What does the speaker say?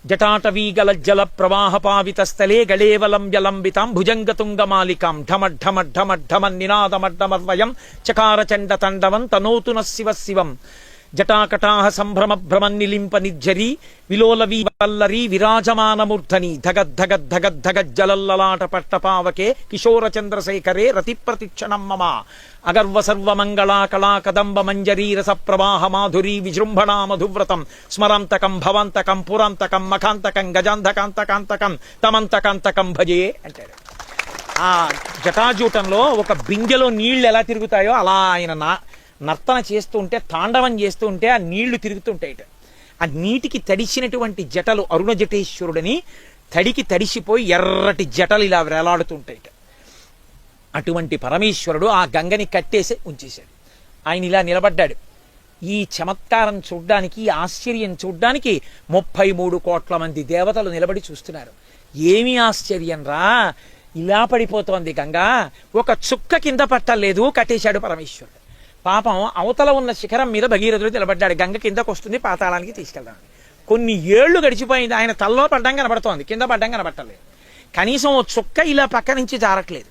జటాటవీగలజ్జల ప్రవాహపావితస్థలే గళేవలం జలంబితాం భుజంగతుంగమాలికాం ఢమఢమఢమఢమన్నినాదమడ్డమర్వయం చకారచండ తండవం తనోతున శివ శివం జటాకటాహ సంభ్రమ భ్రమన్నిలింప నిర్జరీ విలోలవీ వల్లరీ విరాజమానమూర్ధని ధగద్ధగద్ధగద్ధగజ్జలల్లలాట పట్టపావకే కిశోర చంద్రశేఖరే రతి ప్రతిక్షణం మమ అగర్వ సర్వమంగళా కళా కదంబ మంజరీ రస ప్రవాహ మాధురీ విజృంభణా మధువ్రతం స్మరాంతకం భవాంతకం పురాంతకం మఖాంతకం గజాంధకాంతకాంతకం తమంతకాంతకం భజే అంటాడు. ఆ జటాజూటంలో ఒక బిందెలో నీళ్లు ఎలా తిరుగుతాయో అలా ఆయన నర్తన చేస్తూ ఉంటే, తాండవం చేస్తూ ఉంటే ఆ నీళ్లు తిరుగుతుంటాయిట. ఆ నీటికి తడిసినటువంటి జటలు అరుణ జటేశ్వరుడని తడికి తడిసిపోయి ఎర్రటి జటలు ఇలా వేలాడుతుంటాయిట. అటువంటి పరమేశ్వరుడు ఆ గంగని కట్టేసి ఉంచేశాడు. ఆయన ఇలా నిలబడ్డాడు. ఈ చమత్కారం చూడ్డానికి, ఈ ఆశ్చర్యం చూడ్డానికి 33 కోట్ల మంది దేవతలు నిలబడి చూస్తున్నారు. ఏమి ఆశ్చర్యం రా, ఇలా పడిపోతోంది గంగా, ఒక చుక్క కింద పట్టలేదు, కట్టేశాడు పరమేశ్వరుడు. పాపం అవతల ఉన్న శిఖరం మీద భగీరథుడు నిలబడ్డాడు. గంగ కిందకు వస్తుంది, పాతాళానికి తీసుకెళ్దాం. కొన్ని ఏళ్లు గడిచిపోయింది, ఆయన తల్లో పడ్డం కనబడుతోంది, కింద పడ్డం కనబట్టలేదు. కనీసం ఓ చుక్క ఇలా పక్క నుంచి జారట్లేదు.